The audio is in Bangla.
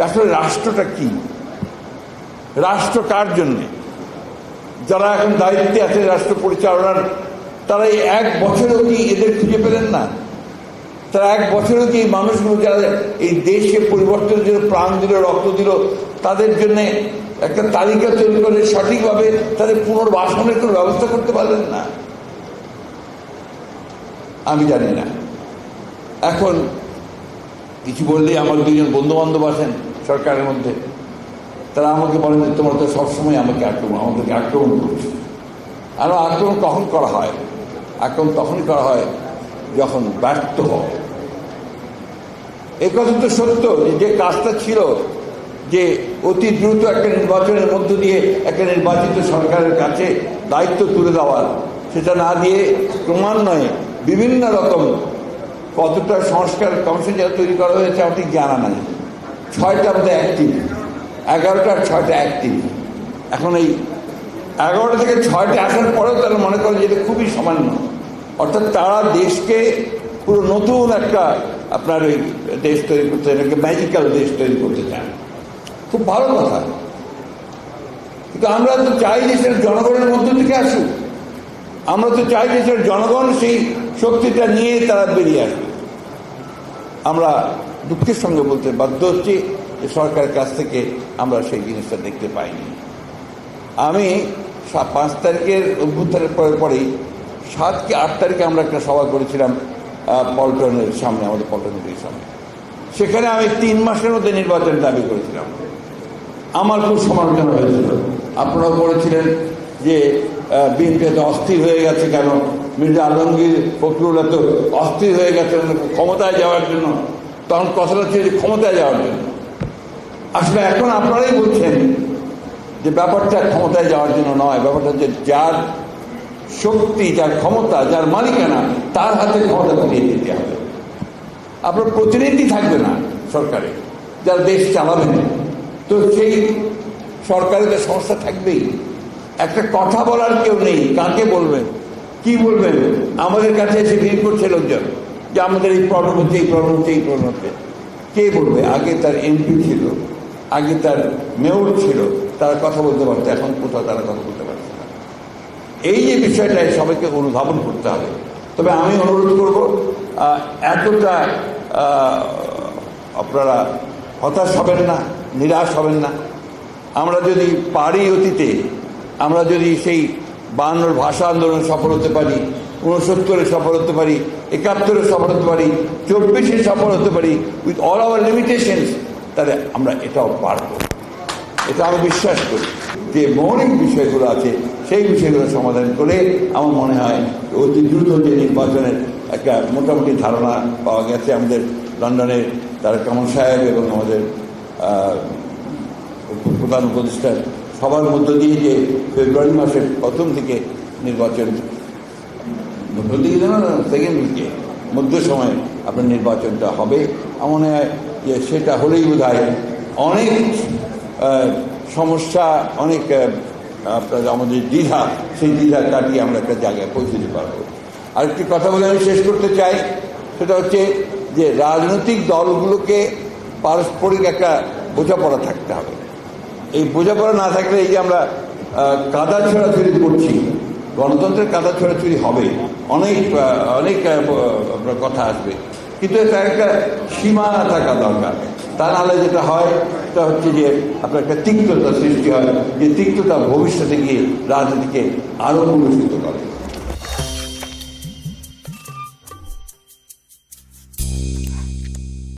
আসলে রাষ্ট্রটা কি, রাষ্ট্র কার জন্যে? যারা এখন দায়িত্বে আছে রাষ্ট্র পরিচালনার, তারা এই 1 বছরেও কি এদের খুঁজে পেলেন না? তারা 1 বছরেও কি এই মানুষগুলো যারা এই দেশকে পরিবর্তনের জন্য প্রাণ দিল, রক্ত দিল, তাদের জন্য একটা তালিকা তৈরি করে সঠিকভাবে তাদের পুনর্বাসনের কোনো ব্যবস্থা করতে পারলেন না? আমি জানি না। এখন কিছু বললেই আমার 2জন বন্ধু বান্ধব আছেন সরকারের মধ্যে, তারা আমাকে বলেন যে তোমরা তো সবসময় আমাদেরকে আক্রমণ করছো। আর আক্রমণ কখন করা হয়? আক্রমণ তখনই করা হয় যখন ব্যর্থ হয়। এই কথা তো সত্য যে কাজটা ছিল যে অতি দ্রুত একটা নির্বাচনের মধ্য দিয়ে একটা নির্বাচিত সরকারের কাছে দায়িত্ব তুলে দেওয়ার, সেটা না দিয়ে ক্রমান্বয়ে বিভিন্ন রকম কতটা সংস্কার কমিশন যা তৈরি করা হয়েছে আমার ঠিক জানা নাই। 6টা আমাদের অ্যাক্টিভ, 11টা আর 6টা অ্যাক্টিভ। এখন এই 11টা থেকে 6টা আসার পরেও তারা মনে করে যে এটা খুবই সামান্য। অর্থাৎ তারা দেশকে পুরো নতুন একটা আপনার ওই দেশ তৈরি করতে চান, একটা ম্যাজিক্যাল দেশ তৈরি করতে চান। খুব ভালো কথা, কিন্তু আমরা তো চাই যে সেটা জনগণের মধ্য থেকে আসুক। আমরা তো চাই যে সেটা জনগণ সেই শক্তিটা নিয়ে তারা বেরিয়ে আসবে। আমরা দুঃখের সঙ্গে বলতে বাধ্য হচ্ছি যে সরকারের কাছ থেকে আমরা সেই জিনিসটা দেখতে পাইনি। আমি 5 তারিখের অভ্যুত্থানের পরেই 7 কি 8 তারিখে আমরা একটা সভা করেছিলাম পল্টনের সামনে, আমাদের পল্টনের সামনে। সেখানে আমি 3 মাসের মধ্যে নির্বাচনের দাবি করেছিলাম। আমার খুব সমালোচনা হয়েছিল, আপনারাও করেছিলেন যে বিএনপি এত অস্থির হয়ে গেছে কেন, মির্জা আলমগীর ফখরুল এত অস্থির হয়ে গেছে ক্ষমতায় যাওয়ার জন্য। তখন কথাটা ছিল ক্ষমতায় যাওয়ার জন্য। আসলে এখন আপনারাই বলছেন যে ব্যাপারটা ক্ষমতায় যাওয়ার জন্য নয়, ব্যাপারটা হচ্ছে যার শক্তি, যার ক্ষমতা, যার মালিকানা, তার হাতে ক্ষমতা ফিরিয়ে দিতে হবে। আপনার প্রতিনিধি থাকবে না সরকারে, যারা দেশ চালাবেন, তো সেই সরকারের সমস্যা থাকবেই। একটা কথা বলার কেউ নেই, কাকে বলবেন, কি বলবেন? আমাদের কাছে এসে ভিড় করছে লোকজন যে আমাদের এই প্রবলেম হচ্ছে, এই প্রবলেম হচ্ছে, এই প্রবলেম হচ্ছে। কে বলবে? আগে তার এমপি ছিল, আগে তার মেয়র ছিল, তারা কথা বলতে পারতো, এখন কোথাও তারা কথা বলতে পারছে না। এই যে বিষয়টা সবাইকে অনুধাবন করতে হবে। তবে আমি অনুরোধ করব, এতটা আপনারা হতাশ হবেন না, নিরাশ হবেন না। আমরা যদি পারি অতীতে, আমরা যদি সেই 52 ভাষা আন্দোলন সফল হতে পারি, 69 সফল হতে পারি, 71 সফল হতে পারি, 24 সফল হতে পারি, উইথ অল আওয়ার লিমিটেশনস, তাহলে আমরা এটাও পারবো। এটা আমি বিশ্বাস করি যে মৌলিক বিষয়গুলো আছে সেই বিষয়গুলো সমাধান করে আমার মনে হয় অতি দ্রুত যে নির্বাচনের একটা মোটামুটি ধারণা পাওয়া গেছে আমাদের লন্ডনের তারেক রহমান সাহেব এবং আমাদের প্রধান উপদেষ্টার সবার মধ্য দিয়ে যে ফেব্রুয়ারি মাসের প্রথম থেকে নির্বাচন, সেকেন্ড উইকে মধ্য সময়ে আপনার নির্বাচনটা হবে। আমার মনে হয় যে সেটা হলেই বোধহয় অনেক সমস্যা, অনেক আপনার আমাদের দ্বিধা, সেই দ্বিধা কাটিয়ে আমরা একটা জায়গায় পৌঁছে দিতে পারবো। আরেকটি কথা বলে আমি শেষ করতে চাই, সেটা হচ্ছে যে রাজনৈতিক দলগুলোকে পারস্পরিক একটা বোঝাপড়া থাকতে হবে। এই বোঝাপড়া না থাকলে এই যে আমরা কাদা ছোড়াছুড়ি করছি, গণতন্ত্রের কাদা ছোড়াছুড়ি হবে, অনেক অনেক কথা আসবে, কিন্তু তার একটা সীমা থাকা দরকার। তা নাহলে যেটা হয় সেটা হচ্ছে যে আপনার একটা তিক্ততা সৃষ্টি হয়, যে তিক্ততা ভবিষ্যতে গিয়ে রাজনীতিকে আরো কলুষিত করে।